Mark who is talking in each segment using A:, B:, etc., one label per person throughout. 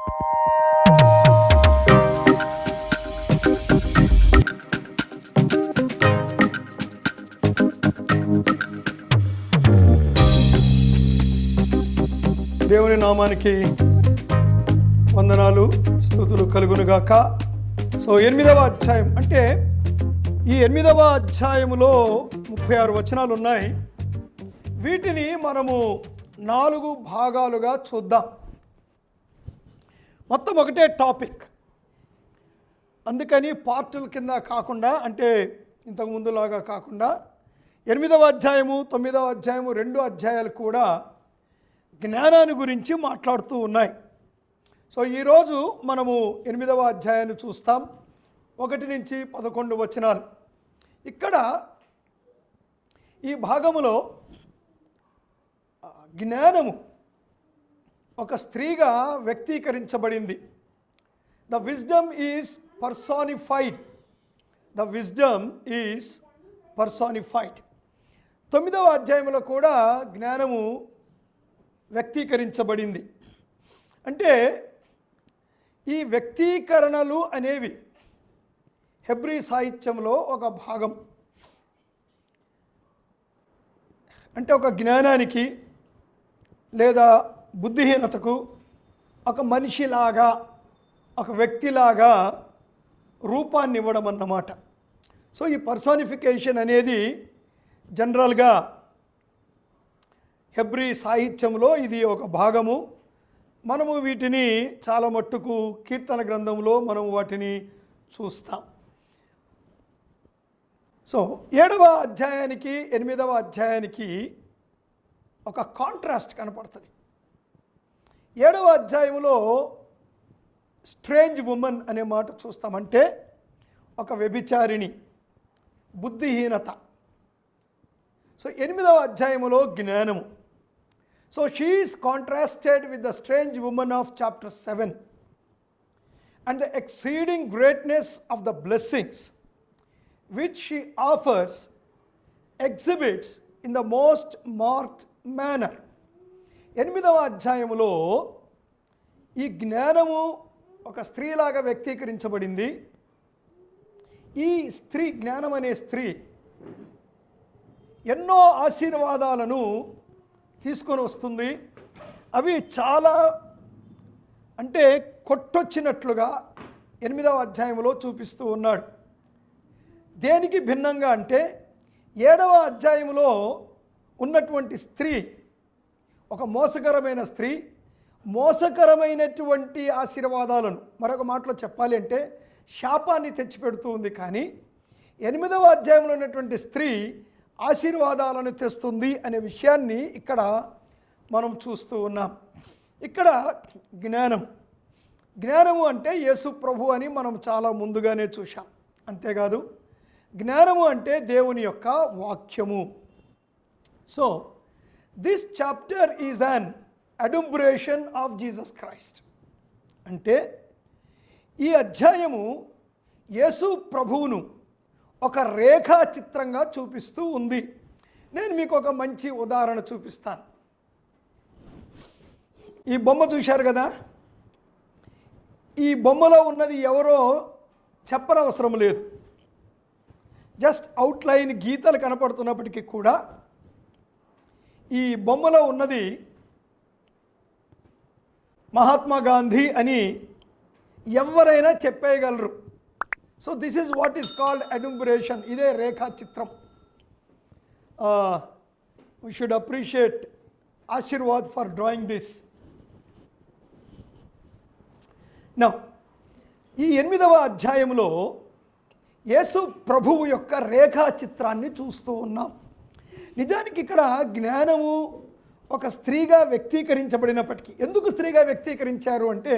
A: దేవుని నామానికి వందనాలు, స్తుతులు కలుగునుగాక. సో 8వ అధ్యాయం అంటే ఈ 8వ అధ్యాయములో 36 వచనాలు ఉన్నాయి. వీటిని మనము 4 భాగాలుగా చూద్దాం. మొత్తం ఒకటే టాపిక్, అందుకని పార్టుల కింద కాకుండా, అంటే ఇంతకు ముందులాగా కాకుండా 8వ అధ్యాయము 9వ అధ్యాయము 2 అధ్యాయాలు కూడా జ్ఞానాన్ని గురించి మాట్లాడుతూ ఉన్నాయి. సో ఈరోజు మనము 8వ అధ్యాయాన్ని చూస్తాం, 1 నుంచి 11 వచనాలు. ఇక్కడ ఈ భాగములో జ్ఞానము ఒక స్త్రీగా వ్యక్తీకరించబడింది. The wisdom is personified. The wisdom is personified. 9వ అధ్యాయంలో కూడా జ్ఞానము వ్యక్తీకరించబడింది. అంటే ఈ వ్యక్తీకరణలు అనేవి హెబ్రీ సాహిత్యంలో ఒక భాగం. అంటే ఒక జ్ఞానానికి లేదా బుద్ధిహీనతకు ఒక మనిషిలాగా, ఒక వ్యక్తిలాగా రూపాన్ని ఇవ్వడం అన్నమాట. సో ఈ పర్సానిఫికేషన్ అనేది జనరల్గా హెబ్రీ సాహిత్యంలో ఇది ఒక భాగము. మనము వీటిని చాలా మట్టుకు కీర్తన గ్రంథంలో మనము వాటిని చూస్తాం. సో 7వ అధ్యాయానికి 8వ అధ్యాయానికి ఒక కాంట్రాస్ట్ కనపడుతుంది. 7వ అధ్యాయంలో స్ట్రేంజ్ ఉమెన్ అనే మాట చూస్తామంటే ఒక వ్యభిచారిణి, బుద్ధిహీనత. సో 8వ అధ్యాయంలో జ్ఞానము. So she is contrasted with the strange woman of chapter 7 and the exceeding greatness of the blessings which she offers exhibits in the most marked manner. 8వ అధ్యాయములో ఈ జ్ఞానము ఒక స్త్రీలాగా వ్యక్తీకరించబడింది. ఈ స్త్రీ, జ్ఞానం అనే స్త్రీ ఎన్నో ఆశీర్వాదాలను తీసుకొని వస్తుంది. అవి చాలా అంటే కొట్టొచ్చినట్లుగా 8వ అధ్యాయంలో చూపిస్తూ ఉన్నాడు. దేనికి భిన్నంగా అంటే 7వ అధ్యాయంలో ఉన్నటువంటి స్త్రీ ఒక మోసకరమైన స్త్రీ, మోసకరమైనటువంటి ఆశీర్వాదాలను, మరొక మాటలో చెప్పాలి అంటే శాపాన్ని తెచ్చిపెడుతూ ఉంది. కానీ 8వ అధ్యాయంలో ఉన్నటువంటి స్త్రీ ఆశీర్వాదాలను తెస్తుంది అనే విషయాన్ని ఇక్కడ మనం చూస్తూ ఉన్నాం. ఇక్కడ జ్ఞానము అంటే యేసు ప్రభు అని మనం చాలా ముందుగానే చూసాం. అంతేకాదు జ్ఞానము అంటే దేవుని యొక్క వాక్యము. So this chapter is an adumbration of Jesus Christ. అంటే ఈ అధ్యాయము యేసు ప్రభువును ఒక రేఖా చిత్రంగా చూపిస్తూ ఉంది. నేను మీకు ఒక మంచి ఉదాహరణ చూపిస్తాను. ఈ బొమ్మ చూశారు కదా, ఈ బొమ్మలో ఉన్నది ఎవరో చెప్పనవసరం లేదు. జస్ట్ అవుట్లైన్ గీతలు కనపడుతున్నప్పటికీ కూడా ఈ బొమ్మలో ఉన్నది మహాత్మా గాంధీ అని ఎవరైనా చెప్పేయగలరు. So this is what is called adumbration. ఇదే రేఖా చిత్రం. We should appreciate Ashirwad for drawing this. Now ఈ 8వ అధ్యాయంలో యేసు ప్రభువు యొక్క రేఖా చిత్రాన్ని చూస్తూ ఉన్నాం. నిజానికి ఇక్కడ జ్ఞానము ఒక స్త్రీగా వ్యక్తీకరించబడినప్పటికీ, ఎందుకు స్త్రీగా వ్యక్తీకరించారు అంటే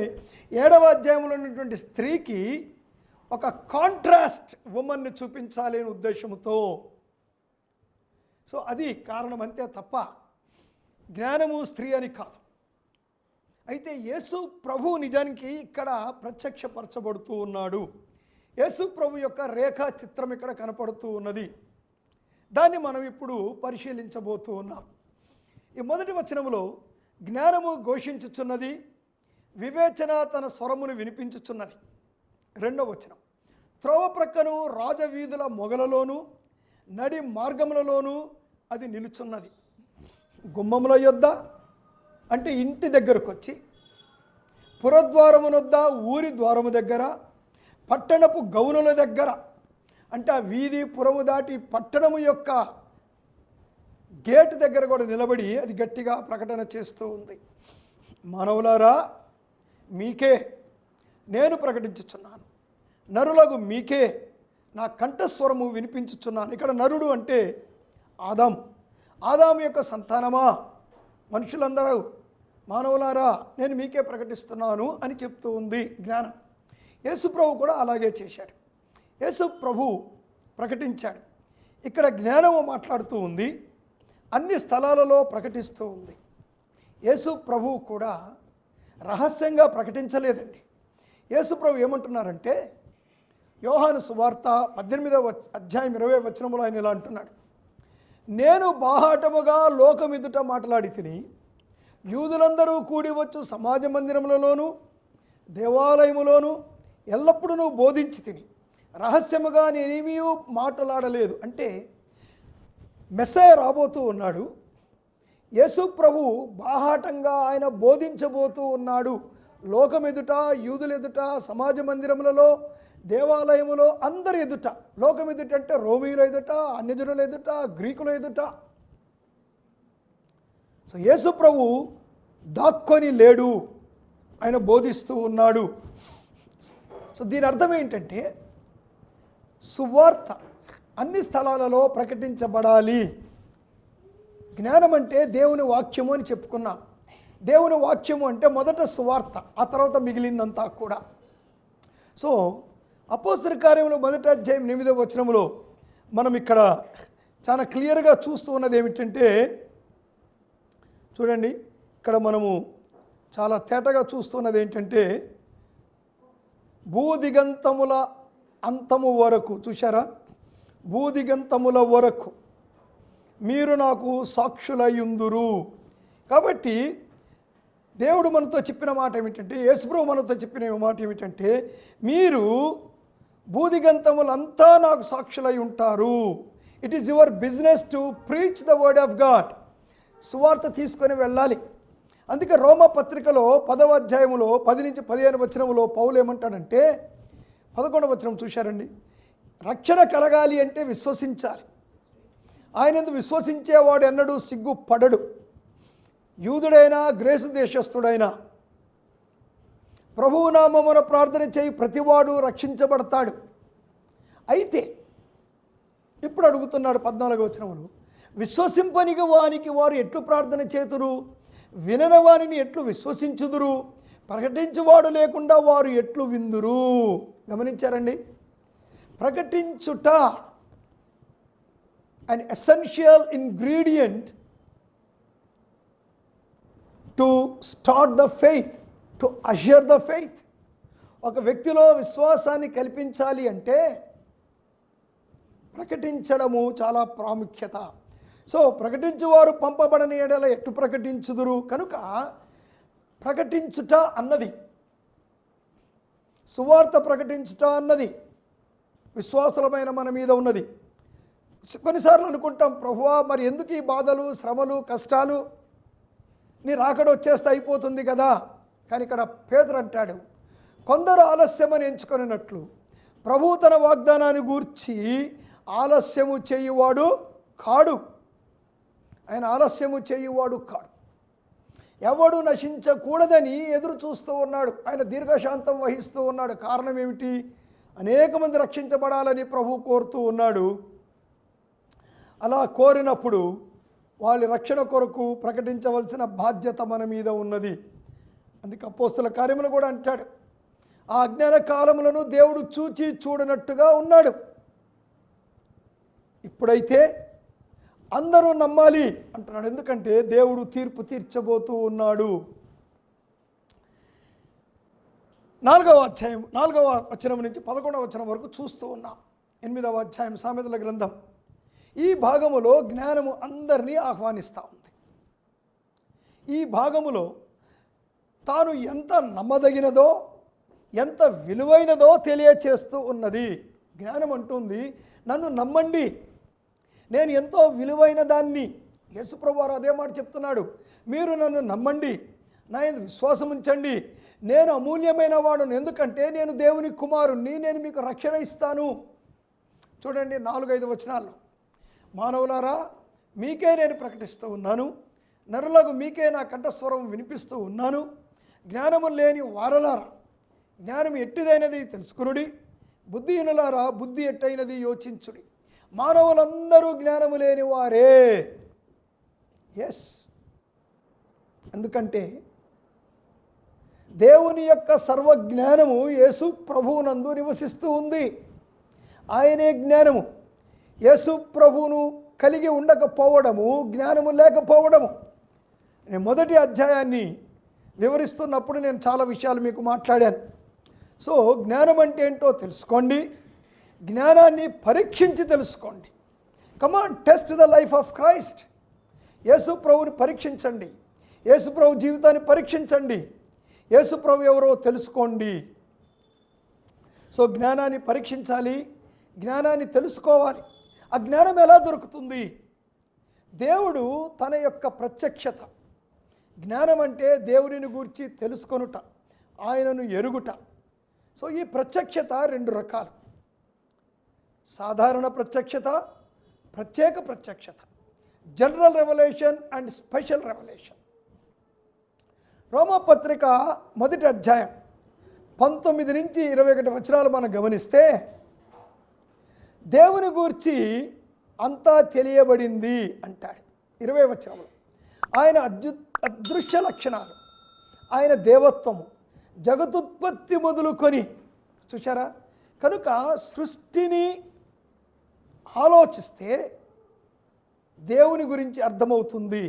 A: 7వ అధ్యాయంలో ఉన్నటువంటి స్త్రీకి ఒక కాంట్రాస్ట్ ఉమెన్ని చూపించాలి అనే ఉద్దేశంతో. సో అది కారణం, అంతే తప్ప జ్ఞానము స్త్రీ అని కాదు. అయితే యేసు ప్రభు నిజానికి ఇక్కడ ప్రత్యక్షపరచబడుతూ ఉన్నాడు. యేసు ప్రభు యొక్క రేఖా చిత్రం ఇక్కడ కనపడుతూ ఉన్నది. దాన్ని మనం ఇప్పుడు పరిశీలించబోతూ ఉన్నాం. ఈ మొదటి వచనములో జ్ఞానము ఘోషించుచున్నది, వివేచన తన స్వరమును వినిపించుచున్నది. 2వ వచనం, త్రోవ ప్రక్కను రాజవీధుల మొగలలోను నడి మార్గములలోనూ అది నిలుచున్నది. గుమ్మముల యొద్ద అంటే ఇంటి దగ్గరకు వచ్చి, పురద్వారమునొద్ద ఊరి ద్వారము దగ్గర, పట్టణపు గౌనుల దగ్గర అంటే ఆ వీధి పురము దాటి పట్టణము యొక్క గేటు దగ్గర కూడా నిలబడి అది గట్టిగా ప్రకటన చేస్తూ ఉంది. మానవులారా, మీకే నేను ప్రకటించుచున్నాను, నరులకు మీకే నా కంఠస్వరము వినిపించుచున్నాను. ఇక్కడ నరుడు అంటే ఆదాము యొక్క సంతానమా, మనుషులందరూ మానవులారా నేను మీకే ప్రకటిస్తున్నాను అని చెప్తూ ఉంది జ్ఞానం. యేసు ప్రభు కూడా అలాగే చేశాడు. యేసు ప్రభు ప్రకటించాడు. ఇక్కడ జ్ఞానము మాట్లాడుతూ ఉంది, అన్ని స్థలాలలో ప్రకటిస్తూ ఉంది. యేసు ప్రభు కూడా రహస్యంగా ప్రకటించలేదండి. యేసు ప్రభు ఏమంటున్నారంటే, యోహాను సువార్త 18వ అధ్యాయం 20వ వచనములో ఆయన ఇలా అంటున్నాడు, నేను బాహాటముగా లోకమెదుట మాట్లాడి తిని, యూదులందరూ కూడి వచ్చు సమాజ మందిరములలోనూ దేవాలయములోనూ ఎల్లప్పుడూ బోధించి తిని, రహస్యముగా నేనేమీ మాట్లాడలేదు. అంటే మెస్సయ రాబోతూ ఉన్నాడు. యేసు ప్రభు బాహాటంగా ఆయన బోధించబోతూ ఉన్నాడు. లోకమెదుట, యూదులెదుట, సమాజ మందిరములలో, దేవాలయములో, అందరి ఎదుట. లోకమెదుట అంటే రోమీయుల ఎదుట, అన్యజనుల ఎదుట, గ్రీకుల ఎదుట. సో యేసు ప్రభు దాక్కొని లేడు, ఆయన బోధిస్తూ ఉన్నాడు. సో దీని అర్థం ఏంటంటే, సువార్త అన్ని స్థలాలలో ప్రకటించబడాలి. జ్ఞానం అంటే దేవుని వాక్యము అని చెప్పుకున్నాం. దేవుని వాక్యము అంటే మొదట సువార్త, ఆ తర్వాత మిగిలిందంతా కూడా. సో అపోస్తలుల కార్యములు 1వ అధ్యాయం 8వ వచనములో మనం ఇక్కడ చాలా క్లియర్గా చూస్తూ ఉన్నది ఏమిటంటే, చూడండి, ఇక్కడ మనము చాలా తేటగా చూస్తున్నది ఏంటంటే, భూదిగంతముల అంతము వరకు, చూశారా, భూదిగంతముల వరకు మీరు నాకు సాక్షులయ్యుందురు. కాబట్టి దేవుడు మనతో చెప్పిన మాట ఏమిటంటే, యేసుప్రభు మనతో చెప్పిన మాట ఏమిటంటే, మీరు భూదిగంతములంతా నాకు సాక్షులై ఉంటారు. It is your business to preach the word of God. సువార్త తీసుకొని వెళ్ళాలి. అందుకే రోమ పత్రికలో 10వ అధ్యాయములో 10 నుంచి 15 వచనములో పౌలు ఏమంటాడంటే, 11వ వచనం చూశారండి, రక్షణ కలగాలి అంటే విశ్వసించాలి. ఆయనందు విశ్వసించేవాడు ఎన్నడూ సిగ్గుపడడు. యూదుడైనా గ్రీసు దేశస్థుడైనా ప్రభువు నామమున ప్రార్థన చేయి ప్రతివాడు రక్షించబడతాడు. అయితే ఇప్పుడు అడుగుతున్నాడు 14వ వచనములో, విశ్వసింపనిగ వానికి వారు ఎట్లు ప్రార్థన చేతురు, వినని వారిని ఎట్లు విశ్వసించుదురు, ప్రకటించువాడు లేకుండా వారు ఎట్లు విందురు. గమనించారండి, ప్రకటించుట an essential ingredient to start the faith, to assure the faith. ఒక వ్యక్తిలో విశ్వాసాన్ని కల్పించాలి అంటే ప్రకటించడము చాలా ప్రాముఖ్యత. సో ప్రకటించువారు పంపబడని ఎడల ఎట్టు ప్రకటించుదురు. కనుక ప్రకటించుట అన్నది, సువార్త ప్రకటించుట అన్నది విశ్వాసులమైన మన మీద ఉన్నది. కొన్నిసార్లు అనుకుంటాం, ప్రభువా మరి ఎందుకు ఈ బాధలు, శ్రమలు, కష్టాలు, నీ రాకడ వచ్చేస్తే అయిపోతుంది కదా. కానీ ఇక్కడ పేతురు అంటాడు, కొందరు ఆలస్యమని ఎంచుకొనినట్లు ప్రభువు తన వాగ్దానాన్ని గూర్చి ఆలస్యము చేయువాడు కాడు. ఆయన ఆలస్యము చేయువాడు కాడు. ఎవడు నశించకూడదని ఎదురు చూస్తూ ఉన్నాడు. ఆయన దీర్ఘశాంతం వహిస్తూ ఉన్నాడు. కారణం ఏమిటి? అనేక మంది రక్షించబడాలని ప్రభు కోరుతూ ఉన్నాడు. అలా కోరినప్పుడు వాళ్ళ రక్షణ కొరకు ప్రకటించవలసిన బాధ్యత మన మీద ఉన్నది. అందుకే అపోస్తలుల కార్యములు కూడా అంటాడు, ఆ అజ్ఞాన కాలములను దేవుడు చూచి చూడనట్టుగా ఉన్నాడు. ఇప్పుడైతే అందరూ నమ్మాలి అంటున్నాడు. ఎందుకంటే దేవుడు తీర్పు తీర్చబోతూ ఉన్నాడు. 4వ అధ్యాయం 4వ వచనం నుంచి 11వ వచనం వరకు చూస్తూ ఉన్నాం. 8వ అధ్యాయం సామెతల గ్రంథం. ఈ భాగములో జ్ఞానము అందరినీ ఆహ్వానిస్తూ ఉంది. ఈ భాగములో తాను ఎంత నమ్మదగినదో ఎంత విలువైనదో తెలియచేస్తూ ఉన్నది. జ్ఞానం అంటుంది, నన్ను నమ్మండి, నేను ఎంతో విలువైన దాన్ని. యేసుప్రభు వారు అదే మాట చెప్తున్నాడు, మీరు నన్ను నమ్మండి, నా యందు విశ్వాసం ఉంచండి, నేను అమూల్యమైన వాడును, ఎందుకంటే నేను దేవుని కుమారుణ్ణి, నేను మీకు రక్షణ ఇస్తాను. చూడండి 4-5 వచనాల్లో, మానవులారా మీకే నేను ప్రకటిస్తూ ఉన్నాను, నరులకు మీకే నా కంఠస్వరం వినిపిస్తూ ఉన్నాను. జ్ఞానము లేని వారలారా జ్ఞానం ఎట్టిదైనది తెలుసుకునుడి, బుద్ధిహీనులారా బుద్ధి ఎట్టయినది యోచించుడి. మానవులందరూ జ్ఞానము లేని వారే. ఎస్, ఎందుకంటే దేవుని యొక్క సర్వజ్ఞానము యేసు ప్రభువునందు నివసిస్తూ ఉంది. ఆయనే జ్ఞానము. యేసు ప్రభువును కలిగి ఉండకపోవడము జ్ఞానము లేకపోవడము. నేను మొదటి అధ్యాయాన్ని వివరిస్తున్నప్పుడు నేను చాలా విషయాలు మీకు మాట్లాడాను. సో జ్ఞానం అంటే ఏంటో తెలుసుకోండి, జ్ఞానాన్ని పరీక్షించి తెలుసుకోండి. Come on, test the life of Christ. యేసు ప్రభుని పరీక్షించండి, యేసు ప్రభు జీవితాన్ని పరీక్షించండి, యేసు ప్రభు ఎవరో తెలుసుకోండి. సో జ్ఞానాన్ని పరీక్షించాలి, జ్ఞానాన్ని తెలుసుకోవాలి. ఆ జ్ఞానం ఎలా దొరుకుతుంది? దేవుడు తన యొక్క ప్రత్యక్షత. జ్ఞానం అంటే దేవునిని గూర్చి తెలుసుకొనుట, ఆయనను ఎరుగుట. సో ఈ ప్రత్యక్షత 2 రకాలు, సాధారణ ప్రత్యక్షత, ప్రత్యేక ప్రత్యక్షత, general revolution and special revolution. రోమాపత్రిక 1వ అధ్యాయం 19 నుంచి 21 వచనాలు మనం గమనిస్తే, దేవుని గూర్చి అంతా తెలియబడింది అంటాడు 20వ వచనంలో. ఆయన అదృశ్య లక్షణాలు, ఆయన దేవత్వము, జగతుత్పత్తి మొదలుకొని, చూశారా? కనుక సృష్టిని ఆలోచిస్తే దేవుని గురించి అర్థమవుతుంది.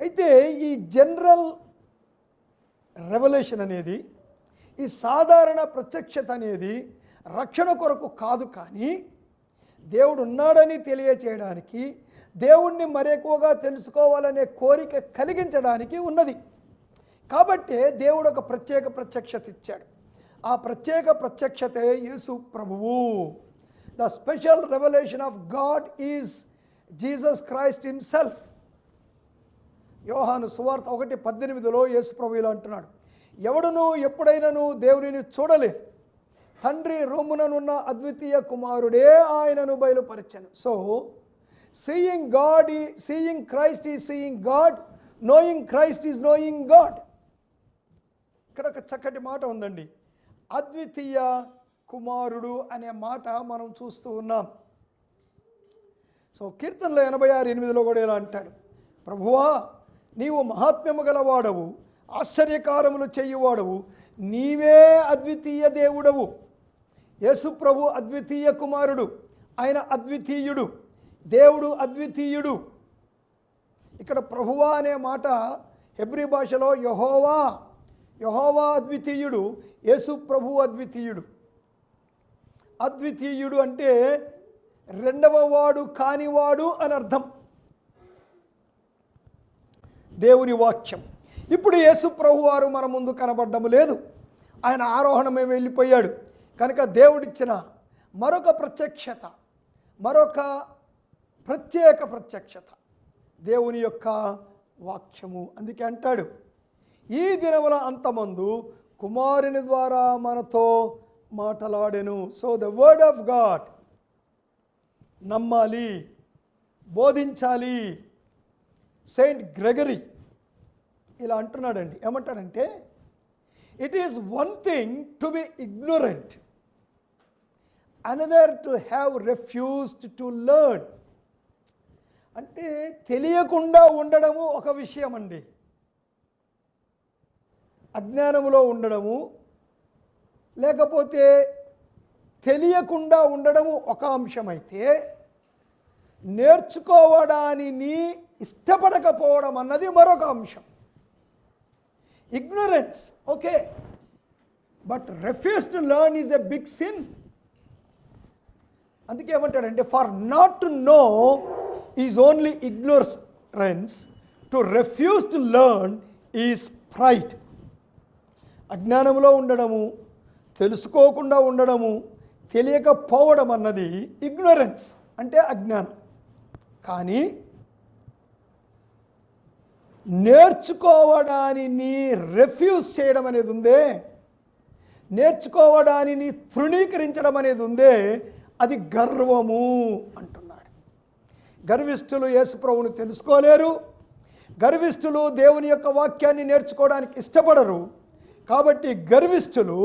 A: అయితే ఈ జనరల్ రెవల్యూషన్ అనేది, ఈ సాధారణ ప్రత్యక్షత అనేది రక్షణ కొరకు కాదు, కానీ దేవుడు ఉన్నాడని తెలియచేయడానికి, దేవుణ్ణి మరెక్కువగా తెలుసుకోవాలనే కోరిక కలిగించడానికి ఉన్నది. కాబట్టే దేవుడు ఒక ప్రత్యేక ప్రత్యక్షత ఇచ్చాడు. ఆ ప్రత్యేక ప్రత్యక్షతే యేసు ప్రభువు. The special revolution of God is Jesus Christ himself. యోహాను సువార్త 1:18 యేసు ప్రభు ఇలా అంటున్నాడు, ఎవడును ఎప్పుడైనాను దేవునిని చూడలేదు, తండ్రి రొమ్ముననున్న అద్వితీయ కుమారుడే ఆయనను బయలుపరచెను. So seeing Christ is seeing God, knowing Christ is knowing God. ఇక్కడ ఒక చక్కటి మాట ఉందండి, అద్వితీయ కుమారుడు అనే మాట మనం చూస్తూ ఉన్నాం. సో కీర్తనలో 86:8 కూడా ఇలా అంటాడు, ప్రభువా నీవు మహాత్మ్యము గలవాడవు, ఆశ్చర్యకారములు చేయువాడవు, నీవే అద్వితీయ దేవుడవు. యేసు ప్రభు అద్వితీయ కుమారుడు, ఆయన అద్వితీయుడు, దేవుడు అద్వితీయుడు. ఇక్కడ ప్రభువా అనే మాట హెబ్రీ భాషలో యెహోవా, యెహోవా అద్వితీయుడు, యేసు ప్రభు అద్వితీయుడు. అద్వితీయుడు అంటే రెండవ వాడు కానివాడు అని అర్థం. దేవుని వాక్యం. ఇప్పుడు యేసు ప్రభు వారు మన ముందు కనబడ్డము లేదు, ఆయన ఆరోహణమే వెళ్ళిపోయాడు. కనుక దేవుడిచ్చిన మరొక ప్రత్యక్షత, మరొక ప్రత్యేక ప్రత్యక్షత దేవుని యొక్క వాక్యము. అందుకే అంటాడు, ఈ దినముల అంతమందు కుమారుని ద్వారా మనతో మాట్లాడెను. So the word of God నమ్మాలి, బోధించాలి. సెయింట్ గ్రెగరీ ఇలా అంటున్నాడండి, ఏమంటాడంటే, it is one thing to be ignorant, another to have refused to learn. అంటే తెలియకుండా ఉండడము ఒక విషయం అండి, అజ్ఞానములో ఉండడము, లేకపోతే తెలియకుండా ఉండడము ఒక అంశమైతే, నేర్చుకోవడాన్ని ఇష్టపడకపోవడం అన్నది మరొక అంశం. Ignorance okay, but refuse to learn is a big sin. అందుకే ఏమంటాడంటే, for not to know is only ignorance, to refuse to learn is pride. అజ్ఞానంలో ఉండడము, తెలుసుకోకుండా ఉండడము, తెలియకపోవడం అన్నది ఇగ్నోరెన్స్ అంటే అజ్ఞానం. కానీ నేర్చుకోవడాన్ని రెఫ్యూజ్ చేయడం అనేది ఉందే, నేర్చుకోవడాన్ని తృణీకరించడం అనేది ఉందే, అది గర్వము అంటున్నాడు. గర్విష్ఠులు యేసుప్రభువుని తెలుసుకోలేరు, గర్విష్ఠులు దేవుని యొక్క వాక్యాన్ని నేర్చుకోవడానికి ఇష్టపడరు. కాబట్టి గర్విష్ఠులు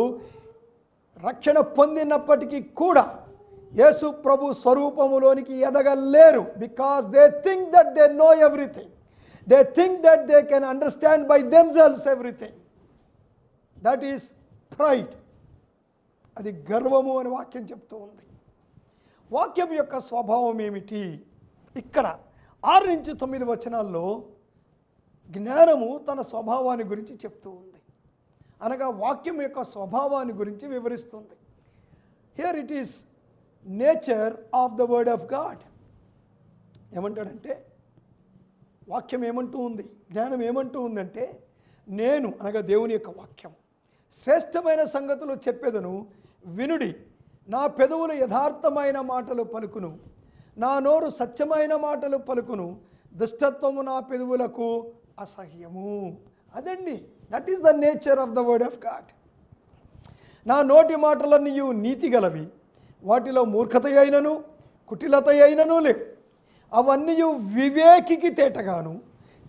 A: రక్షణ పొందినప్పటికీ కూడా యేసు ప్రభు స్వరూపములోనికి ఎదగలేరు. Because they think that they know everything, they think that they can understand by themselves everything. That is pride. అది గర్వము అని వాక్యం చెప్తూ ఉంది. వాక్యం యొక్క స్వభావం ఏమిటి? ఇక్కడ 6 నుంచి 9 వచనాల్లో జ్ఞానము తన స్వభావాన్ని గురించి చెప్తూ ఉంది. అనగా వాక్యం యొక్క స్వభావాన్ని గురించి వివరిస్తుంది. Here it is nature of the word of God. ఏమంటాడంటే వాక్యం ఏమంటూ ఉంది, జ్ఞానం ఏమంటూ ఉందంటే, నేను అనగా దేవుని యొక్క వాక్యం శ్రేష్టమైన సంగతులు చెప్పెదను వినుడి, నా పెదవులు యథార్థమైన మాటలు పలుకును, నా నోరు సత్యమైన మాటలు పలుకును, దుష్టత్వము నా పెదవులకు అసహ్యము. అదండి, that is the nature of the word of God. నా నోటి మాటలన్నీ నీతి గలవి, వాటిలో మూర్ఖత అయినను కుటిలత అయినను లేవు. అవన్నీ వివేకికి తేటగాను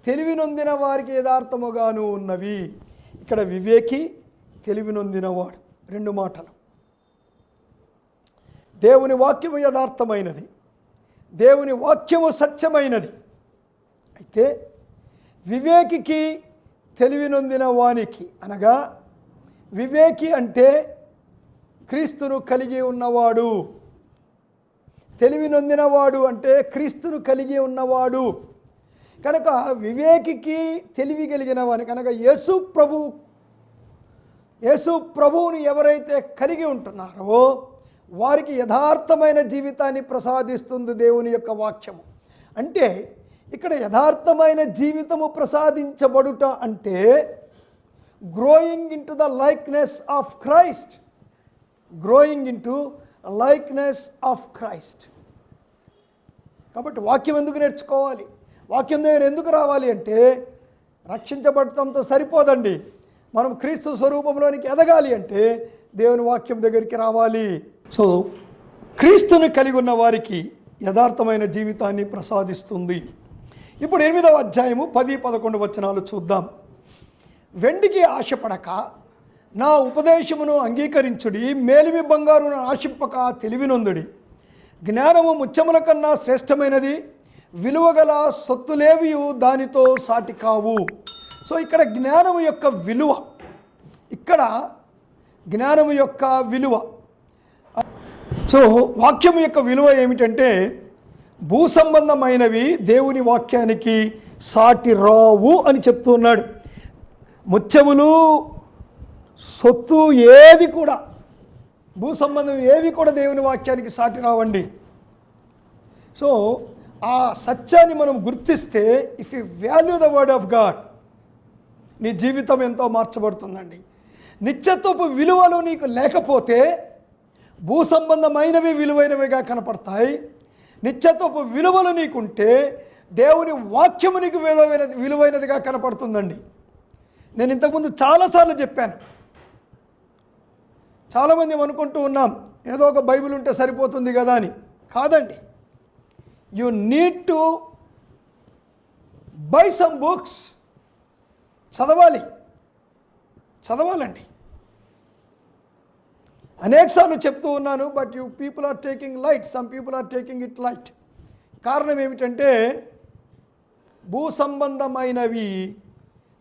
A: తెలివి నొందిన వారికి యథార్థముగాను ఉన్నవి. ఇక్కడ వివేకి, తెలివి నొందినవాడు 2 మాటలు. దేవుని వాక్యము యథార్థమైనది, దేవుని వాక్యము సత్యమైనది. అయితే వివేకికి, తెలివి నొందిన వానికి, అనగా వివేకి అంటే క్రీస్తును కలిగి ఉన్నవాడు, తెలివి నొందినవాడు అంటే క్రీస్తును కలిగి ఉన్నవాడు. కనుక వివేకికి, తెలివి కలిగిన వానికి, కనుక యేసు ప్రభువుని ఎవరైతే కలిగి ఉంటున్నారో వారికి యథార్థమైన జీవితాన్ని ప్రసాదిస్తుంది దేవుని యొక్క వాక్యము. అంటే ఇక్కడ యథార్థమైన జీవితము ప్రసాదించబడుట అంటే growing in to the likeness of Christ, growing in to likeness of Christ. కాబట్టి వాక్యం ఎందుకు నేర్చుకోవాలి, వాక్యం దగ్గర ఎందుకు రావాలి అంటే, రక్షించబడటంతో సరిపోదండి. మనం క్రీస్తు స్వరూపంలోనికి ఎదగాలి అంటే దేవుని వాక్యం దగ్గరికి రావాలి. సో క్రీస్తుని కలిగి ఉన్న వారికి యథార్థమైన జీవితాన్ని ప్రసాదిస్తుంది. ఇప్పుడు 8వ అధ్యాయము 10-11 వచనాలు చూద్దాం. వెండికి ఆశపడక నా ఉపదేశమును అంగీకరించుడి, మేలిమి బంగారును ఆశింపక తెలివినొందుడి. జ్ఞానము ముత్యముల కన్నా శ్రేష్టమైనది, విలువగల సొత్తులేవియు దానితో సాటి కావు. సో ఇక్కడ జ్ఞానము యొక్క విలువ, ఇక్కడ జ్ఞానము యొక్క విలువ. సో వాక్యము యొక్క విలువ ఏమిటంటే, భూ సంబంధమైనవి దేవుని వాక్యానికి సాటి రావు అని చెప్తున్నాడు. ముత్యములు, సొత్తు ఏది కూడా, భూ సంబంధం ఏవి కూడా దేవుని వాక్యానికి సాటి రావండి. సో ఆ సత్యాన్ని మనం గుర్తిస్తే, if you value the word of God, నీ జీవితం ఎంతో మార్చబడుతుందండి. నిత్యత్వపు విలువలు నీకు లేకపోతే భూ సంబంధమైనవి విలువైనవిగా కనపడతాయి. నిత్యత్వపు విలువలు నీకుంటే దేవుని వాక్యము నీకు విలువైనదిగా కనపడుతుందండి. నేను ఇంతకుముందు చాలాసార్లు చెప్పాను. చాలామంది అనుకుంటూ ఉన్నాం ఏదో ఒక బైబిల్ ఉంటే సరిపోతుంది కదా అని. కాదండి, you need to buy some books. చదవాలండి. అనేకసార్లు చెప్తూ ఉన్నాను, but you people are taking light, some people are taking it light. కారణం ఏమిటంటే, భూ సంబంధమైనవి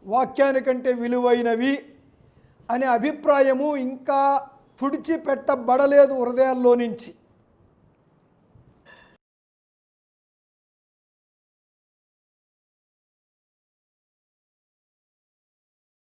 A: వాక్యానికంటే విలువైనవి అనే అభిప్రాయము ఇంకా తుడిచిపెట్టబడలేదు హృదయాల్లో నుంచి.